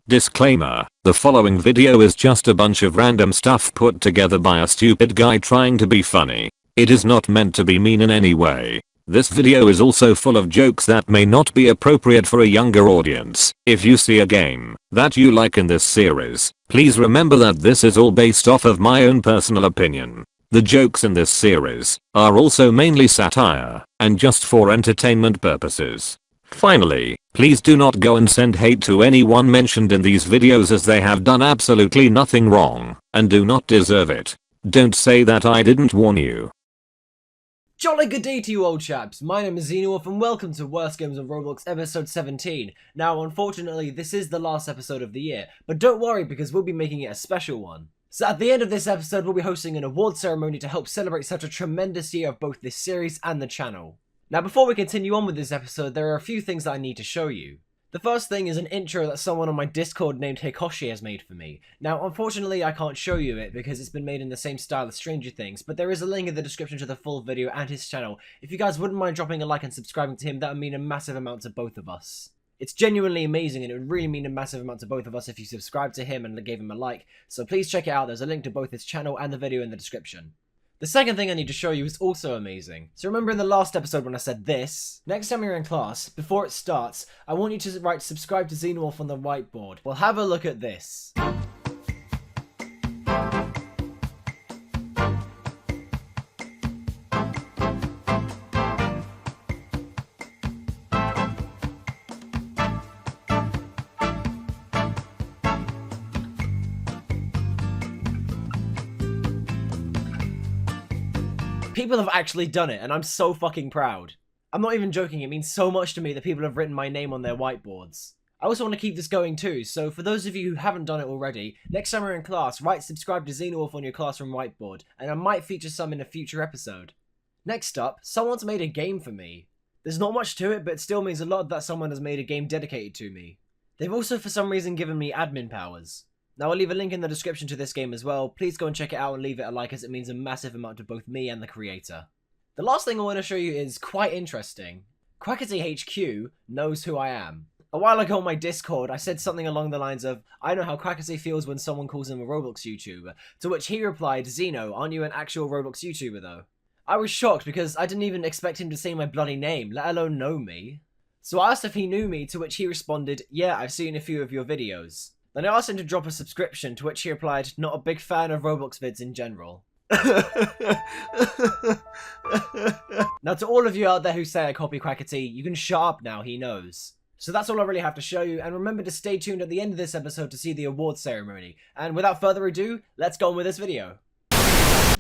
Disclaimer, the following video is just a bunch of random stuff put together by a stupid guy trying to be funny. It is not meant to be mean in any way. This video is also full of jokes that may not be appropriate for a younger audience. If you see a game that you like in this series, please remember that this is all based off of my own personal opinion. The jokes in this series are also mainly satire and just for entertainment purposes. Finally, please do not go and send hate to anyone mentioned in these videos as they have done absolutely nothing wrong and do not deserve it. Don't say that I didn't warn you. Jolly good day to you old chaps, my name is Xenowolf and welcome to Worst Games on Roblox episode 17. Now unfortunately this is the last episode of the year, but don't worry because we'll be making it a special one. So at the end of this episode we'll be hosting an award ceremony to help celebrate such a tremendous year of both this series and the channel. Now before we continue on with this episode, there are a few things that I need to show you. The first thing is an intro that someone on my Discord named Hikoshi has made for me. Now unfortunately I can't show you it because it's been made in the same style as Stranger Things, but there is a link in the description to the full video and his channel. If you guys wouldn't mind dropping a like and subscribing to him, that would mean a massive amount to both of us. It's genuinely amazing and it would really mean a massive amount to both of us if you subscribe to him and gave him a like, so please check it out. There's a link to both his channel and the video in the description. The second thing I need to show you is also amazing. So remember in the last episode when I said this? Next time you're in class, before it starts, I want you to write subscribe to Xenowolf on the whiteboard. Well, have a look at this. People have actually done it, and I'm so fucking proud. I'm not even joking, it means so much to me that people have written my name on their whiteboards. I also want to keep this going too, so for those of you who haven't done it already, next time you're in class, write subscribe to Xenowolf on your classroom whiteboard, and I might feature some in a future episode. Next up, someone's made a game for me. There's not much to it, but it still means a lot that someone has made a game dedicated to me. They've also for some reason given me admin powers. Now I'll leave a link in the description to this game as well, please go and check it out and leave it a like as it means a massive amount to both me and the creator. The last thing I want to show you is quite interesting. Quackity HQ knows who I am. A while ago on my Discord I said something along the lines of, I know how Quackity feels when someone calls him a Roblox YouTuber, to which he replied, Xeno, aren't you an actual Roblox YouTuber though? I was shocked because I didn't even expect him to say my bloody name, let alone know me. So I asked if he knew me, to which he responded, yeah, I've seen a few of your videos. Then I asked him to drop a subscription, to which he replied, not a big fan of Roblox vids in general. Now to all of you out there who say I copy Quackity, you can shut up now, he knows. So that's all I really have to show you, and remember to stay tuned at the end of this episode to see the awards ceremony. And without further ado, let's go on with this video.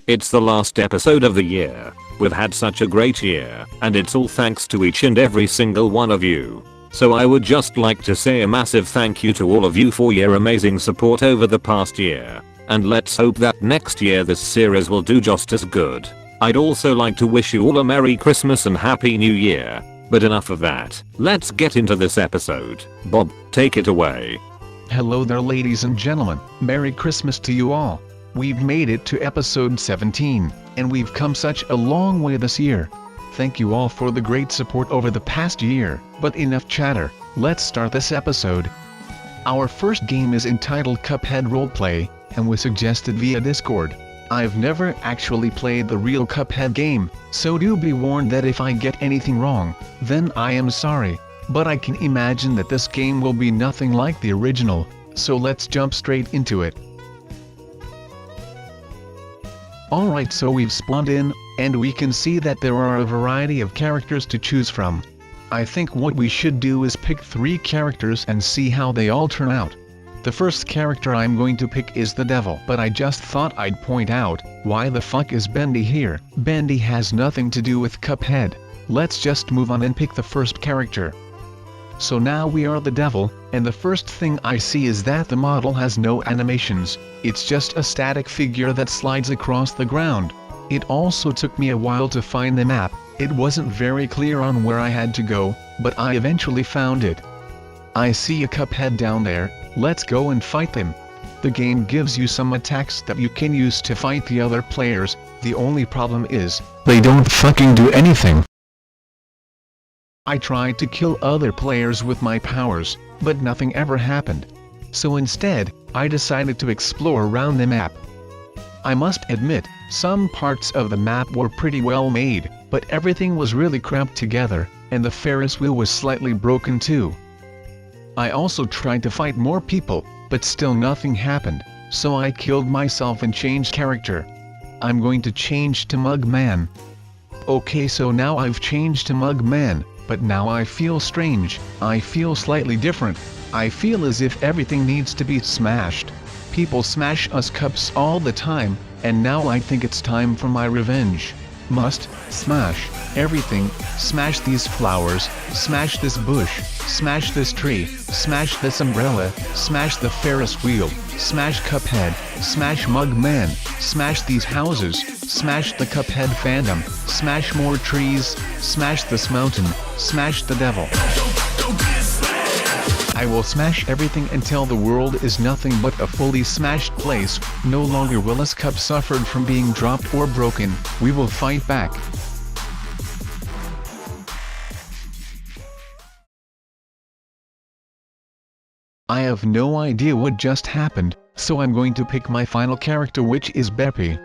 It's the last episode of the year. We've had such a great year, and it's all thanks to each and every single one of you. So I would just like to say a massive thank you to all of you for your amazing support over the past year. And let's hope that next year this series will do just as good. I'd also like to wish you all a Merry Christmas and Happy New Year. But enough of that, let's get into this episode. Bob, take it away. Hello there ladies and gentlemen, Merry Christmas to you all. We've made it to episode 17, and we've come such a long way this year. Thank you all for the great support over the past year, but enough chatter, let's start this episode. Our first game is entitled Cuphead Roleplay, and was suggested via Discord. I've never actually played the real Cuphead game, so do be warned that if I get anything wrong, then I am sorry, but I can imagine that this game will be nothing like the original, so let's jump straight into it. Alright, so we've spawned in, and we can see that there are a variety of characters to choose from. I think what we should do is pick 3 characters and see how they all turn out. The first character I'm going to pick is the devil, but I just thought I'd point out, why the fuck is Bendy here? Bendy has nothing to do with Cuphead. Let's just move on and pick the first character. So now we are the devil, and the first thing I see is that the model has no animations, it's just a static figure that slides across the ground. It also took me a while to find the map, it wasn't very clear on where I had to go, but I eventually found it. I see a Cuphead down there, let's go and fight them. The game gives you some attacks that you can use to fight the other players, the only problem is, they don't fucking do anything. I tried to kill other players with my powers, but nothing ever happened. so instead, I decided to explore around the map. I must admit, some parts of the map were pretty well made, but everything was really cramped together, and the Ferris wheel was slightly broken too. I also tried to fight more people, but still nothing happened, so I killed myself and changed character. I'm going to change to Mugman. Okay, so now I've changed to Mugman, but now I feel strange. I feel slightly different. I feel as if everything needs to be smashed. People smash us cups all the time, and now I think it's time for my revenge. Must smash everything. Smash these flowers, smash this bush, smash this tree, smash this umbrella, smash the Ferris wheel, smash Cuphead, smash Mugman, smash these houses, smash the Cuphead fandom, smash more trees, smash this mountain, smash the devil. I will smash everything until the world is nothing but a fully smashed place. No longer will this cup suffered from being dropped or broken. We will fight back. I have no idea what just happened, so I'm going to pick my final character, which is Beppy.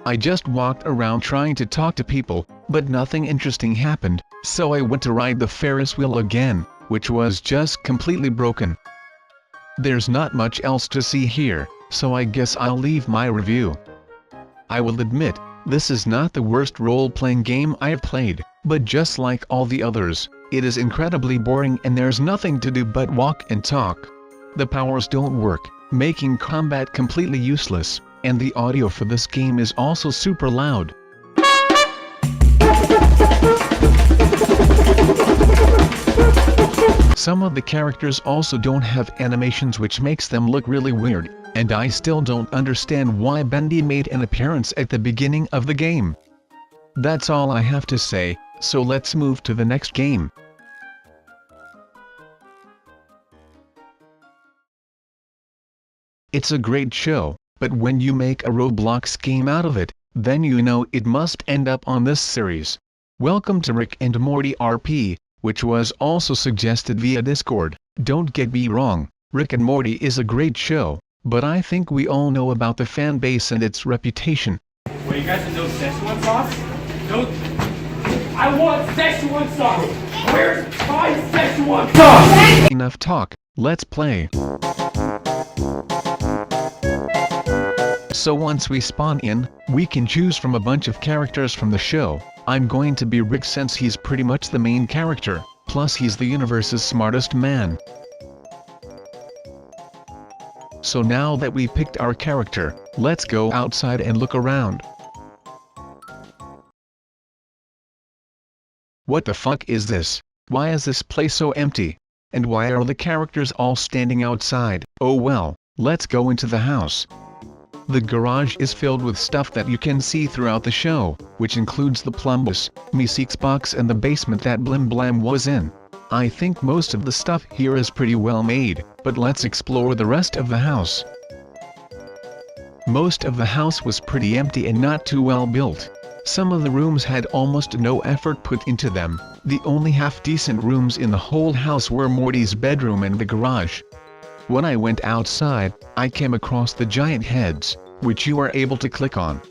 I just walked around trying to talk to people, but nothing interesting happened, so I went to ride the Ferris wheel again, which was just completely broken. There's not much else to see here, so I guess I'll leave my review. I will admit, this is not the worst role-playing game I've played, but just like all the others, it is incredibly boring and there's nothing to do but walk and talk. The powers don't work, making combat completely useless, and the audio for this game is also super loud. Some of the characters also don't have animations, which makes them look really weird, and I still don't understand why Bendy made an appearance at the beginning of the game. That's all I have to say, so let's move to the next game. It's a great show, but when you make a Roblox game out of it, then you know it must end up on this series. Welcome to Rick and Morty RP, which was also suggested via Discord. Don't get me wrong, Rick and Morty is a great show, but I think we all know about the fan base and its reputation. Wait, you guys have no Szechuan sauce? No. I want Szechuan sauce! Where's my Szechuan sauce? Enough talk, let's play. So once we spawn in, we can choose from a bunch of characters from the show. I'm going to be Rick since he's pretty much the main character, plus he's the universe's smartest man. So now that we picked our character, let's go outside and look around. What the fuck is this? Why is this place so empty? And why are the characters all standing outside? Oh well, let's go into the house. The garage is filled with stuff that you can see throughout the show, which includes the plumbus, Meeseeks box and the basement that Blim Blam was in. I think most of the stuff here is pretty well made, but let's explore the rest of the house. Most of the house was pretty empty and not too well built. Some of the rooms had almost no effort put into them. The only half-decent rooms in the whole house were Morty's bedroom and the garage. When I went outside, I came across the giant heads, which you are able to click on.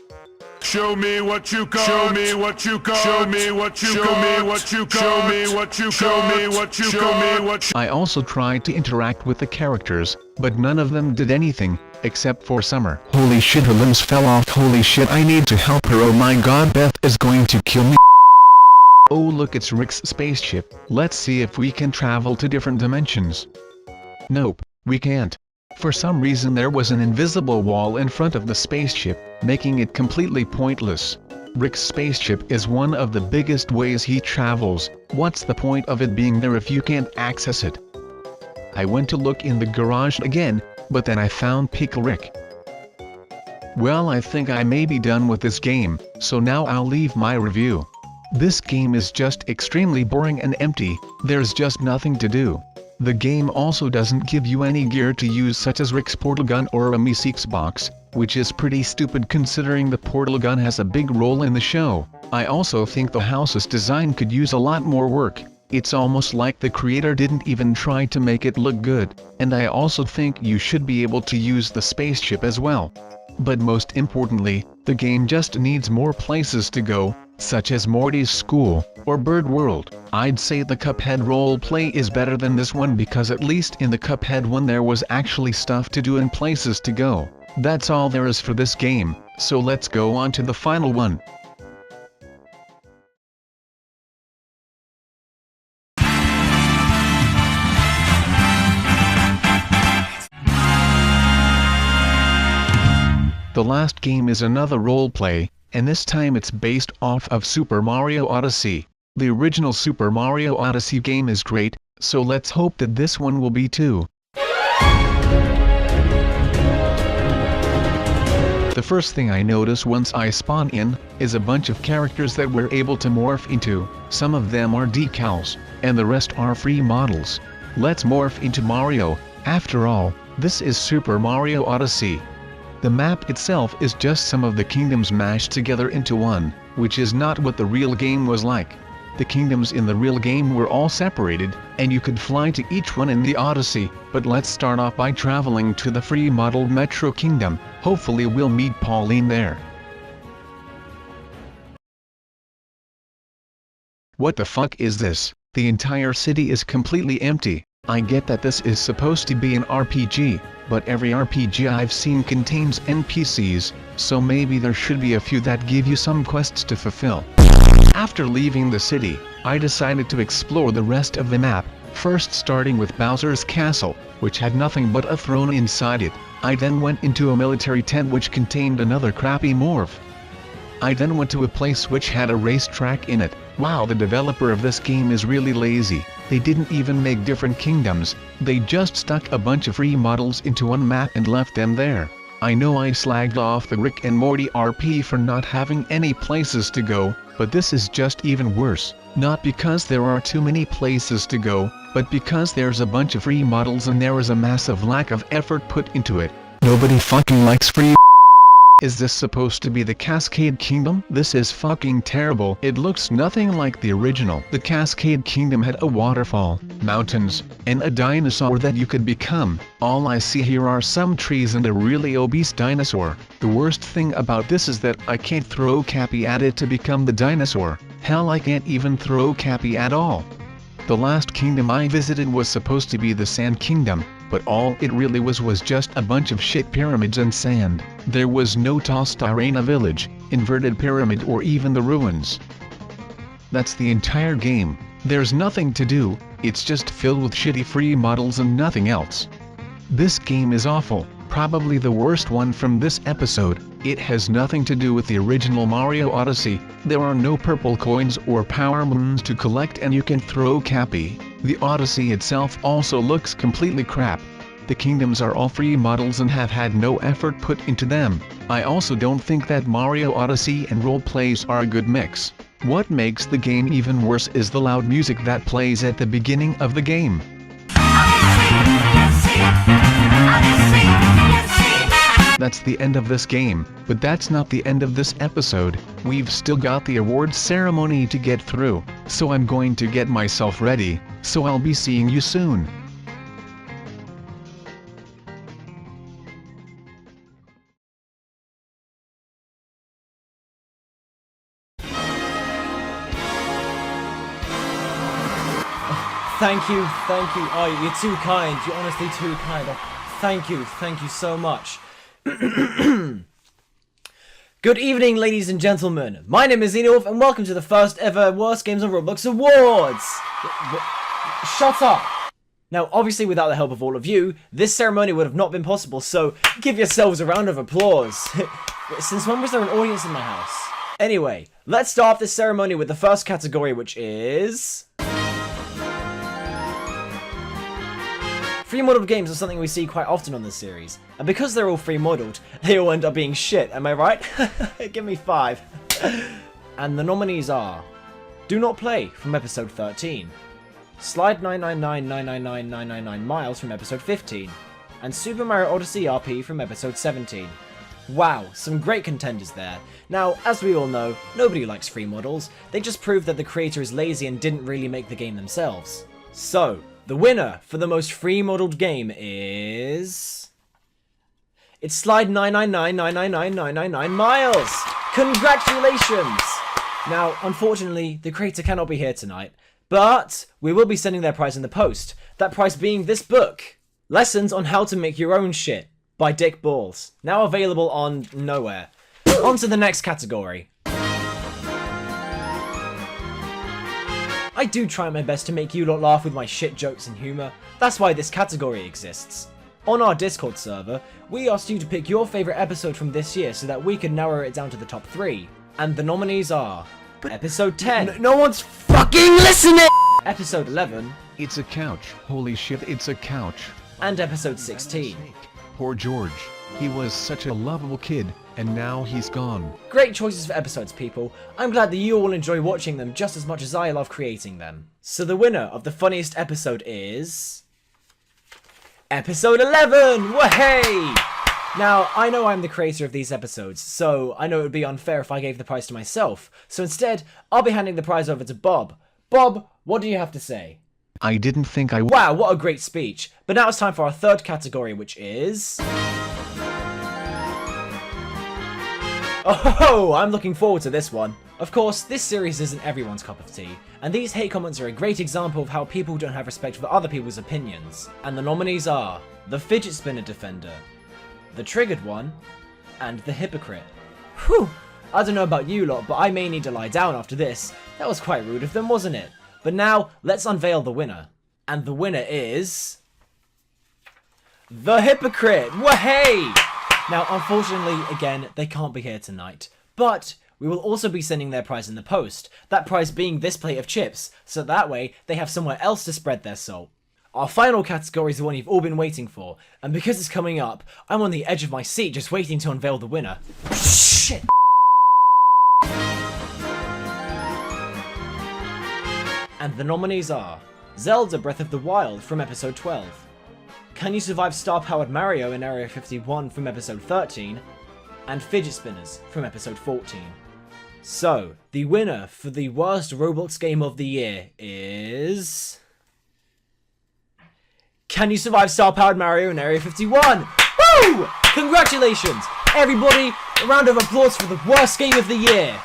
Show me what you got. Show me what you got. Show me what you got. Show me what you got. Show me what you got. Show me what you got. Show me what you. I also tried to interact with the characters, but none of them did anything, except for Summer. Holy shit, her limbs fell off. Holy shit, I need to help her. Oh my god, Beth is going to kill me. Oh look, it's Rick's spaceship. Let's see if we can travel to different dimensions. Nope, we can't. For some reason there was an invisible wall in front of the spaceship, making it completely pointless. Rick's spaceship is one of the biggest ways he travels. What's the point of it being there if you can't access it? I went to look in the garage again, but then I found Pickle Rick. Well, I think I may be done with this game, so now I'll leave my review. This game is just extremely boring and empty. There's just nothing to do. The game also doesn't give you any gear to use, such as Rick's portal gun or a Meeseeks box, which is pretty stupid considering the portal gun has a big role in the show. I also think the house's design could use a lot more work. It's almost like the creator didn't even try to make it look good, and I also think you should be able to use the spaceship as well. But most importantly, the game just needs more places to go, such as Morty's School, or Bird World. I'd say the Cuphead roleplay is better than this one because at least in the Cuphead one there was actually stuff to do and places to go. That's all there is for this game, so let's go on to the final one. The last game is another roleplay, and this time it's based off of Super Mario Odyssey. The original Super Mario Odyssey game is great, so let's hope that this one will be too. The first thing I notice once I spawn in, is a bunch of characters that we're able to morph into. Some of them are decals, and the rest are free models. Let's morph into Mario. After all, this is Super Mario Odyssey. The map itself is just some of the kingdoms mashed together into one, which is not what the real game was like. The kingdoms in the real game were all separated, and you could fly to each one in the Odyssey, but let's start off by traveling to the free model Metro Kingdom. Hopefully we'll meet Pauline there. What the fuck is this? The entire city is completely empty. I get that this is supposed to be an RPG, but every RPG I've seen contains NPCs, so maybe there should be a few that give you some quests to fulfill. After leaving the city, I decided to explore the rest of the map, first starting with Bowser's Castle, which had nothing but a throne inside it. I then went into a military tent which contained another crappy morph. I then went to a place which had a racetrack in it. Wow, the developer of this game is really lazy. They didn't even make different kingdoms, they just stuck a bunch of free models into one map and left them there. I know I slagged off the Rick and Morty RP for not having any places to go, but this is just even worse. Not because there are too many places to go, but because there's a bunch of free models and there is a massive lack of effort put into it. Nobody fucking likes free. Is this supposed to be the Cascade Kingdom? This is fucking terrible. It looks nothing like the original. The Cascade Kingdom had a waterfall, mountains, and a dinosaur that you could become. All I see here are some trees and a really obese dinosaur. The worst thing about this is that I can't throw Cappy at it to become the dinosaur. Hell, I can't even throw Cappy at all. The last kingdom I visited was supposed to be the Sand Kingdom, but all it really was just a bunch of shit pyramids and sand. There was no tossed arena village, inverted pyramid, or even the ruins. That's the entire game. There's nothing to do, it's just filled with shitty free models and nothing else. This game is awful, probably the worst one from this episode. It has nothing to do with the original Mario Odyssey. There are no purple coins or power moons to collect and you can throw Cappy. The Odyssey itself also looks completely crap. The kingdoms are all free models and have had no effort put into them. I also don't think that Mario Odyssey and roleplays are a good mix. What makes the game even worse is the loud music that plays at the beginning of the game. That's the end of this game, but that's not the end of this episode. We've still got the awards ceremony to get through, so I'm going to get myself ready, so I'll be seeing you soon. Thank you. Oh, you're too kind. You're honestly too kind. Oh, thank you so much. Good evening, ladies and gentlemen. My name is Xenorf, and welcome to the first ever Worst Games on Roblox Awards. Shut up. Now, obviously, without the help of all of you, this ceremony would have not been possible, so give yourselves a round of applause. Since when was there an audience in my house? Anyway, let's start off this ceremony with the first category, which is... free modeled games are something we see quite often on this series, and because they're all free modeled, they all end up being shit, am I right? Give me 5. And the nominees are Do Not Play from episode 13, Slide 999,999,999 Miles from episode 15, and Super Mario Odyssey RP from episode 17. Wow, some great contenders there. Now, as we all know, nobody likes free models. They just prove that the creator is lazy and didn't really make the game themselves. So, the winner for the most free modeled game is... It's Slide 999999999 miles! Congratulations! Now, unfortunately, the creator cannot be here tonight, but we will be sending their prize in the post. That prize being this book, Lessons on How to Make Your Own Shit, by Dick Balls. Now available on nowhere. On to the next category. I do try my best to make you lot laugh with my shit jokes and humour. That's why this category exists. On our Discord server, we asked you to pick your favourite episode from this year so that we could narrow it down to the top 3. And the nominees are... Episode 10. No one's fucking listening! Episode 11. It's a couch. Holy shit, it's a couch. And episode 16. Poor George. He was such a lovable kid, and now he's gone. Great choices for episodes, people. I'm glad that you all enjoy watching them just as much as I love creating them. So the winner of the funniest episode is... Episode 11! Wahey! Now, I know I'm the creator of these episodes, so I know it would be unfair if I gave the prize to myself. So instead, I'll be handing the prize over to Bob. Bob, what do you have to say? I didn't think I... Wow, what a great speech. But now it's time for our third category, which is... Oh, I'm looking forward to this one. Of course, this series isn't everyone's cup of tea, and these hate comments are a great example of how people don't have respect for other people's opinions. And the nominees are... The Fidget Spinner Defender, The Triggered One, and The Hypocrite. Whew! I don't know about you lot, but I may need to lie down after this. That was quite rude of them, wasn't it? But now, let's unveil the winner. And the winner is... The Hypocrite! Wahey! Now, unfortunately, again, they can't be here tonight. But we will also be sending their prize in the post. That prize being this plate of chips, so that way they have somewhere else to spread their salt. Our final category is the one you've all been waiting for. And because it's coming up, I'm on the edge of my seat just waiting to unveil the winner. Shit! And the nominees are... Zelda Breath of the Wild from episode 12. Can You Survive Star-Powered Mario in Area 51 from episode 13. And Fidget Spinners from episode 14. So, the winner for the worst Roblox game of the year is... Can You Survive Star-Powered Mario in Area 51? Woo! Congratulations! Everybody, a round of applause for the worst game of the year!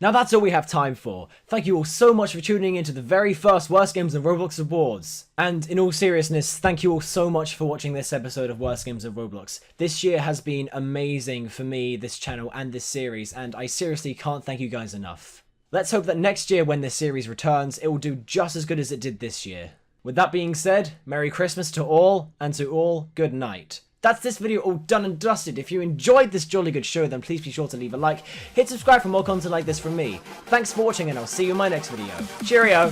Now that's all we have time for. Thank you all so much for tuning into the very first Worst Games on Roblox Awards. And in all seriousness, thank you all so much for watching this episode of Worst Games on Roblox. This year has been amazing for me, this channel, and this series, and I seriously can't thank you guys enough. Let's hope that next year when this series returns, it will do just as good as it did this year. With that being said, Merry Christmas to all, and to all, good night. That's this video all done and dusted. If you enjoyed this jolly good show, then please be sure to leave a like, hit subscribe for more content like this from me. Thanks for watching, and I'll see you in my next video. Cheerio!